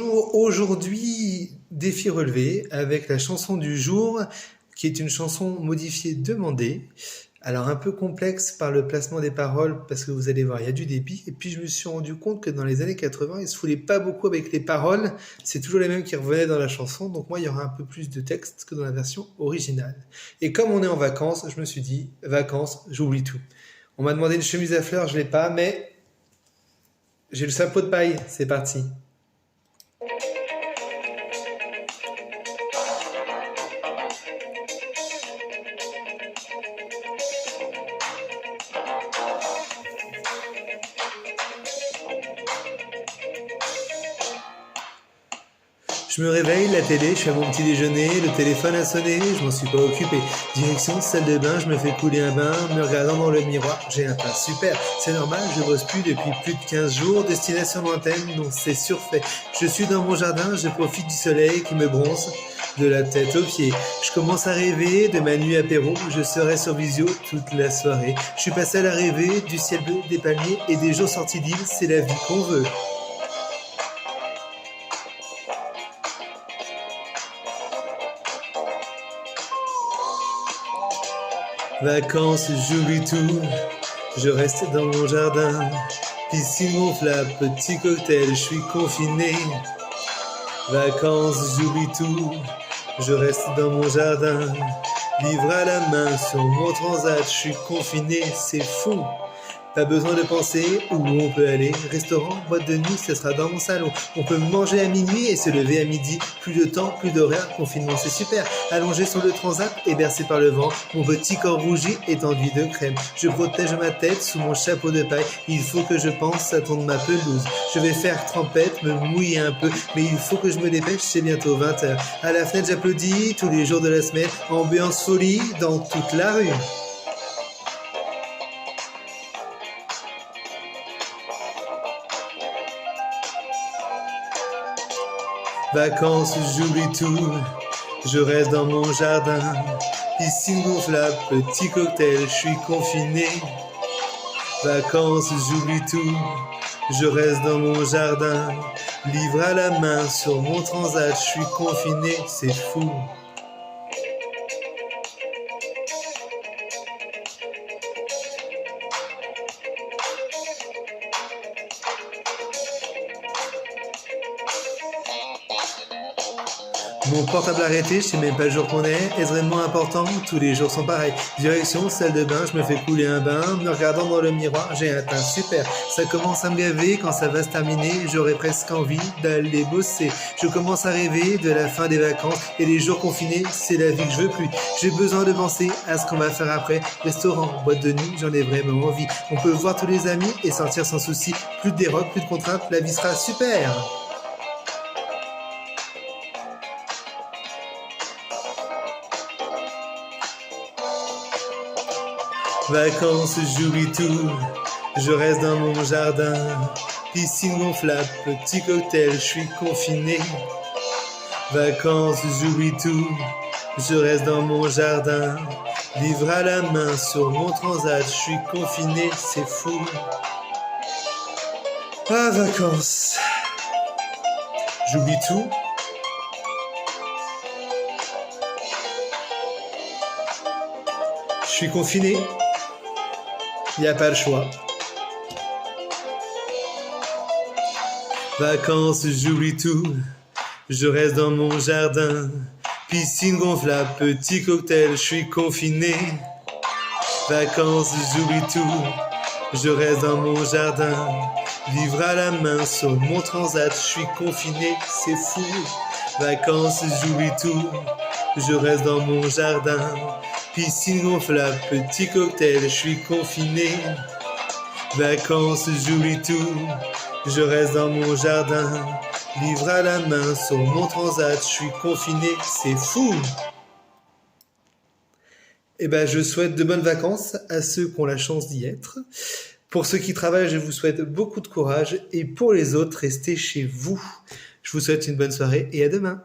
Aujourd'hui, défi relevé avec la chanson du jour, qui est une chanson modifiée demandée. Alors un peu complexe par le placement des paroles, parce que vous allez voir, il y a du débit. Et puis je me suis rendu compte que dans les années 80, ils se foulaient pas beaucoup avec les paroles. C'est toujours les mêmes qui revenaient dans la chanson. Donc moi, il y aura un peu plus de texte que dans la version originale. Et comme on est en vacances, je me suis dit, vacances, j'oublie tout. On m'a demandé une chemise à fleurs, je l'ai pas, mais j'ai le chapeau de paille. C'est parti. Je me réveille, la télé, je fais mon petit déjeuner, le téléphone a sonné, je m'en suis pas occupé. Direction salle de bain, je me fais couler un bain, me regardant dans le miroir, j'ai un teint super. C'est normal, je bosse plus depuis plus de 15 jours, destination lointaine, donc c'est surfait. Je suis dans mon jardin, je profite du soleil qui me bronze de la tête aux pieds. Je commence à rêver de ma nuit apéro, je serai sur Visio toute la soirée. Je suis passé à la rêver du ciel bleu, des palmiers et des jours sortis d'île, c'est la vie qu'on veut. Vacances, j'oublie tout, je reste dans mon jardin. Piscine gonflable, petit cocktail, je suis confiné. Vacances, j'oublie tout, je reste dans mon jardin. Livre à la main sur mon transat, je suis confiné, c'est fou. Pas besoin de penser où on peut aller. Restaurant, boîte de nuit, ce sera dans mon salon. On peut manger à minuit et se lever à midi. Plus de temps, plus d'horaire, confinement c'est super. Allongé sur le transat et bercé par le vent. Mon petit corps rougi est enduit de crème. Je protège ma tête sous mon chapeau de paille. Il faut que je pense à tourne ma pelouse. Je vais faire trempette, me mouiller un peu. Mais il faut que je me dépêche, c'est bientôt 20h. À la fenêtre j'applaudis tous les jours de la semaine. Ambiance folie dans toute la rue. Vacances, j'oublie tout, je reste dans mon jardin. Piscine gonflable, petit cocktail, je suis confiné. Vacances, j'oublie tout, je reste dans mon jardin. Livre à la main sur mon transat, je suis confiné, c'est fou. Mon portable arrêté, je sais même pas le jour qu'on est. Est-ce vraiment important? Tous les jours sont pareils. Direction salle de bain, je me fais couler un bain. Me regardant dans le miroir, j'ai un teint super. Ça commence à me gaver, quand ça va se terminer, j'aurai presque envie d'aller bosser. Je commence à rêver de la fin des vacances et les jours confinés, c'est la vie que je veux plus. J'ai besoin de penser à ce qu'on va faire après. Restaurant, boîte de nuit, j'en ai vraiment envie. On peut voir tous les amis et sortir sans souci. Plus de dérobe, plus de contraintes, la vie sera super. Vacances, j'oublie tout, je reste dans mon jardin. Piscine gonflable, petit cocktail, je suis confiné. Vacances, j'oublie tout, je reste dans mon jardin. Livre à la main sur mon transat, je suis confiné, c'est fou. Ah, vacances, j'oublie tout. Je suis confiné. Il n'y a pas le choix. Vacances, j'oublie tout, je reste dans mon jardin. Piscine gonflable, petit cocktail, je suis confiné. Vacances, j'oublie tout, je reste dans mon jardin. Livre à la main sur mon transat, je suis confiné, c'est fou. Vacances, j'oublie tout, je reste dans mon jardin. Piscine gonflable, petit cocktail, je suis confiné. Vacances, j'oublie tout, je reste dans mon jardin. Livre à la main sur mon transat, je suis confiné, c'est fou. Eh ben, je souhaite de bonnes vacances à ceux qui ont la chance d'y être. Pour ceux qui travaillent, je vous souhaite beaucoup de courage. Et pour les autres, restez chez vous. Je vous souhaite une bonne soirée et à demain.